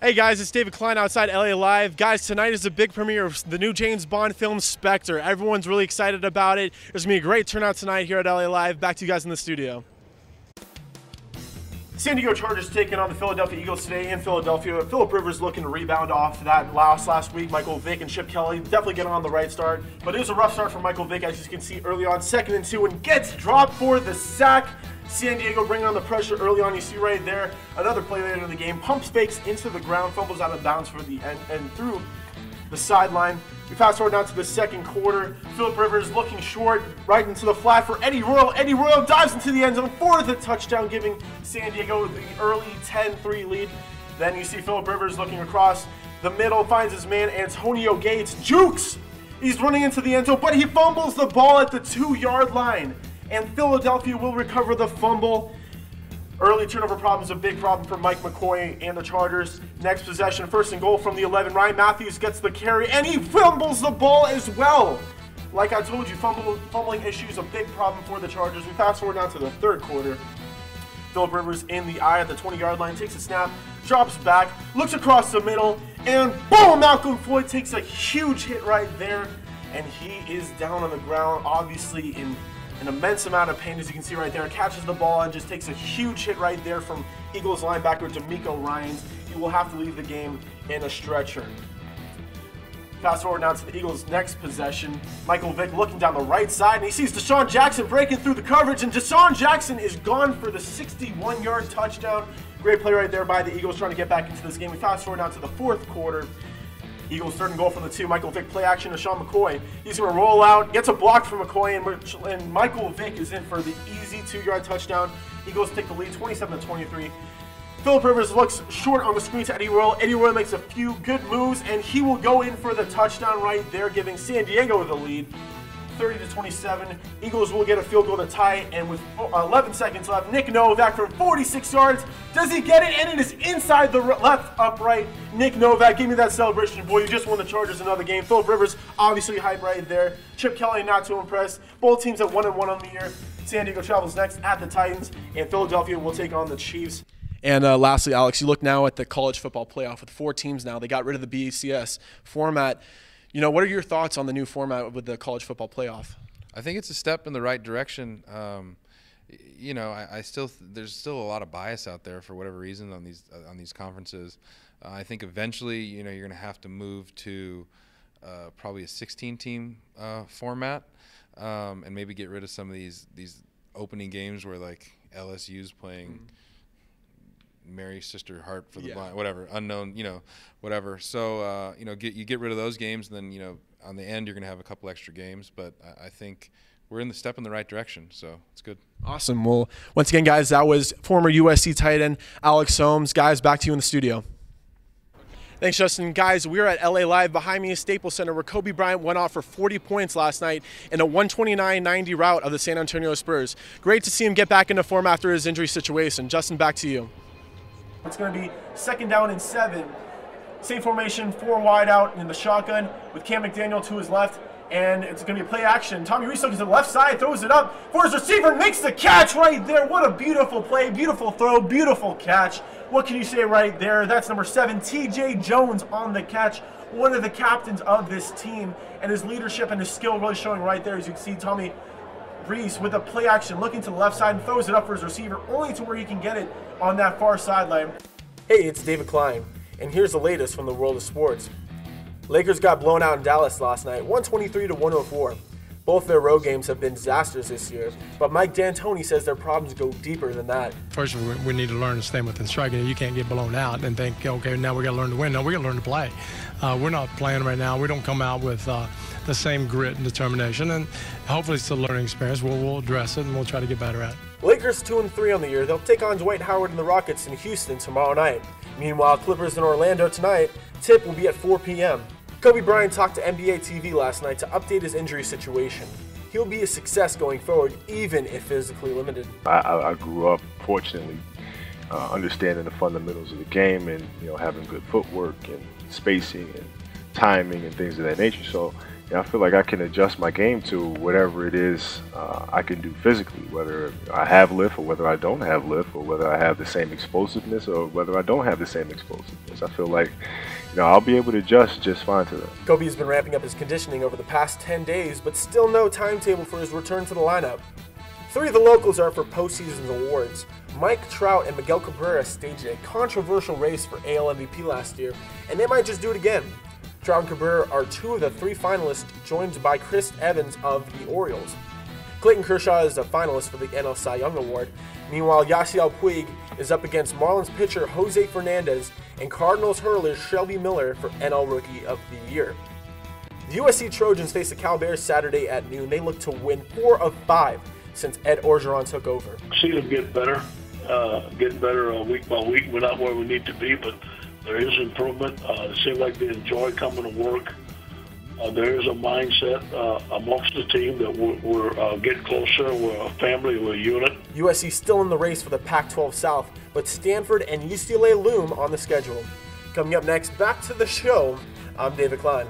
Hey guys, it's David Kline outside LA Live. Guys, tonight is the big premiere of the new James Bond film, Spectre. Everyone's really excited about it. There's going to be a great turnout tonight here at LA Live. Back to you guys in the studio. San Diego Chargers taking on the Philadelphia Eagles today in Philadelphia. Phillip Rivers looking to rebound off that loss last week. Michael Vick and Chip Kelly definitely getting on the right start. But it was a rough start for Michael Vick, as you can see early on. 2nd and 2, and gets dropped for the sack. San Diego bringing on the pressure early on. You see right there, another play later in the game. Pumps fakes into the ground, fumbles out of bounds for the end and through the sideline. We fast forward now to the second quarter. Phillip Rivers looking short, right into the flat for Eddie Royal. Eddie Royal dives into the end zone for the touchdown, giving San Diego the early 10-3 lead. Then you see Phillip Rivers looking across the middle, finds his man Antonio Gates, jukes. He's running into the end zone, but he fumbles the ball at the 2-yard line. And Philadelphia will recover the fumble. Early turnover problem is a big problem for Mike McCoy and the Chargers. Next possession, 1st and goal from the 11. Ryan Matthews gets the carry, and he fumbles the ball as well. Like I told you, fumbling issues a big problem for the Chargers. We fast forward now to the 3rd quarter. Phillip Rivers in the eye at the 20-yard line, takes a snap, drops back, looks across the middle, and boom! Malcolm Floyd takes a huge hit right there, and he is down on the ground, obviously in an immense amount of pain, as you can see right there. Catches the ball and just takes a huge hit right there from Eagles linebacker D'Amico Ryans. He will have to leave the game in a stretcher. Fast forward now to the Eagles' next possession. Michael Vick looking down the right side, and he sees Deshaun Jackson breaking through the coverage, and Deshaun Jackson is gone for the 61-yard touchdown. Great play right there by the Eagles trying to get back into this game. We fast forward now to the 4th quarter. Eagles 3rd and goal from the 2. Michael Vick play action to Sean McCoy. He's going to roll out, gets a block from McCoy, and Michael Vick is in for the easy 2-yard touchdown. Eagles take the lead 27-23. Phillip Rivers looks short on the screen to Eddie Royal. Eddie Royal makes a few good moves, and he will go in for the touchdown right there, giving San Diego the lead. 30-27. Eagles will get a field goal to tie it, and with 11 seconds left, Nick Novak from 46 yards. Does he get it? And it is inside the left upright. Nick Novak, give me that celebration, boy. You just won the Chargers another game. Phillip Rivers, obviously hype right there. Chip Kelly, not too impressed. Both teams at 1-1 on the year. San Diego travels next at the Titans, and Philadelphia will take on the Chiefs. And lastly, Alex, you look now at the college football playoff with 4 teams now. They got rid of the BCS format. You know, what are your thoughts on the new format with the college football playoff? I think it's a step in the right direction. You know, there's still a lot of bias out there for whatever reason on these conferences. I think eventually, you know, you're going to have to move to probably a 16-team format, and maybe get rid of some of these opening games where like LSU's playing Mary Sister Hart for the blind, whatever, unknown, you know, whatever. So, you know, you get rid of those games, and then, you know, on the end you're going to have a couple extra games. But I think we're in the step in the right direction, so it's good. Awesome. Well, once again, guys, that was former USC tight end Alex Holmes. Guys, back to you in the studio. Thanks, Justin. Guys, we're at LA Live. Behind me is Staples Center, where Kobe Bryant went off for 40 points last night in a 129-90 rout of the San Antonio Spurs. Great to see him get back into form after his injury situation. Justin, back to you. It's going to be 2nd down and 7. Same formation, 4 wide out in the shotgun with Cam McDaniel to his left. And it's going to be a play action. Tommy Rees looks to the left side, throws it up for his receiver, makes the catch right there. What a beautiful play, beautiful throw, beautiful catch. What can you say right there? That's number 7, TJ Jones on the catch. One of the captains of this team, and his leadership and his skill really showing right there. As you can see, Tommy Rees with a play action looking to the left side and throws it up for his receiver, only to where he can get it on that far sideline. Hey, it's David Kline, and here's the latest from the world of sports. Lakers got blown out in Dallas last night, 123-104. Both their road games have been disasters this year, but Mike D'Antoni says their problems go deeper than that. First, we need to learn to stay within striking. You can't get blown out and think, okay, now we got to learn to win. No, we got to learn to play. We're not playing right now. We don't come out with the same grit and determination, and hopefully it's a learning experience. We'll address it and we'll try to get better at it. Lakers 2-3 on the year. They'll take on Dwight Howard and the Rockets in Houston tomorrow night. Meanwhile, Clippers in Orlando tonight. Tip will be at 4 p.m. Kobe Bryant talked to NBA TV last night to update his injury situation. He'll be a success going forward, even if physically limited. I grew up, fortunately, understanding the fundamentals of the game, and having good footwork and spacing and timing and things of that nature. So I feel like I can adjust my game to whatever it is I can do physically, whether I have lift or whether I don't have lift, or whether I have the same explosiveness or whether I don't have the same explosiveness. I feel like, I'll be able to adjust just fine to that. Kobe's been ramping up his conditioning over the past 10 days, but still no timetable for his return to the lineup. 3 of the locals are for postseason awards. Mike Trout and Miguel Cabrera staged a controversial race for AL MVP last year, and they might just do it again. Trout and Cabrera are 2 of the 3 finalists, joined by Chris Evans of the Orioles. Clayton Kershaw is a finalist for the NL Cy Young Award. Meanwhile, Yasiel Puig is up against Marlins pitcher Jose Fernandez and Cardinals hurler Shelby Miller for NL Rookie of the Year. The USC Trojans face the Cal Bears Saturday at noon. They look to win 4 of 5 since Ed Orgeron took over. See them get better, week by week. We're not where we need to be, but there is improvement. It seems like they enjoy coming to work. There is a mindset amongst the team that we're getting closer. We're a family, we're a unit. USC still in the race for the Pac-12 South, but Stanford and UCLA loom on the schedule. Coming up next, back to the show, I'm David Kline.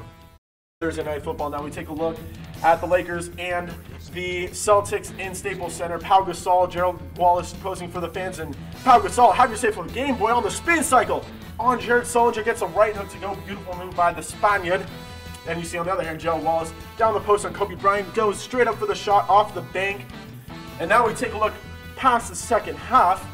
Thursday Night Football. Now we take a look at the Lakers and the Celtics in Staples Center. Pau Gasol, Gerald Wallace posing for the fans, and Pau Gasol, have your say for the game boy on the spin cycle on Jared Sullinger, gets a right hook to go. Beautiful move by the Spaniard. And you see on the other hand, Gerald Wallace down the post on Kobe Bryant, goes straight up for the shot off the bank. And now we take a look past the second half.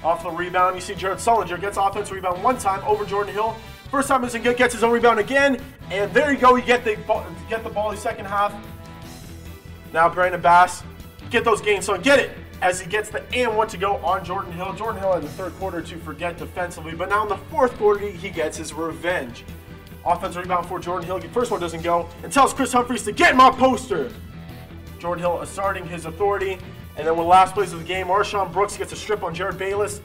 Off the rebound, you see Jared Sullinger gets offensive rebound one time over Jordan Hill. First time isn't good, gets his own rebound again, and there you go. You get the ball in the second half. Now Brandon Bass, get those gains, so get it as he gets the and one to go on Jordan Hill. Jordan Hill had the third quarter to forget defensively, but now in the fourth quarter he gets his revenge. Offensive rebound for Jordan Hill. First one doesn't go, and tells Chris Humphries to get my poster. Jordan Hill asserting his authority, and then with the last plays of the game, Marshawn Brooks gets a strip on Jared Bayless.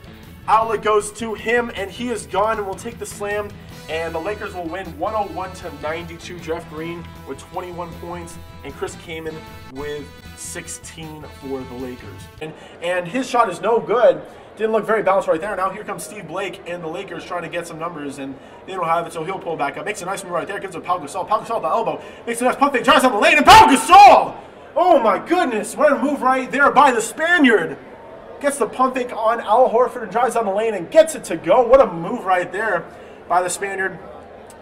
Outlet goes to him, and he is gone, and will take the slam. And the Lakers will win 101-92. Jeff Green with 21 points, and Chris Kaman with 16 for the Lakers. And his shot is no good. Didn't look very balanced right there. Now here comes Steve Blake and the Lakers trying to get some numbers, and they don't have it, so he'll pull back up. Makes a nice move right there. Gives it to Pau Gasol. Pau Gasol at the elbow. Makes a nice pump fake. Drives down the lane, and Pau Gasol! Oh my goodness. What a move right there by the Spaniard. Gets the pump fake on Al Horford and drives down the lane and gets it to go. What a move right there by the Spaniard.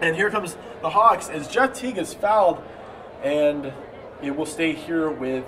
And here comes the Hawks as Jeff Teague is fouled, and it will stay here with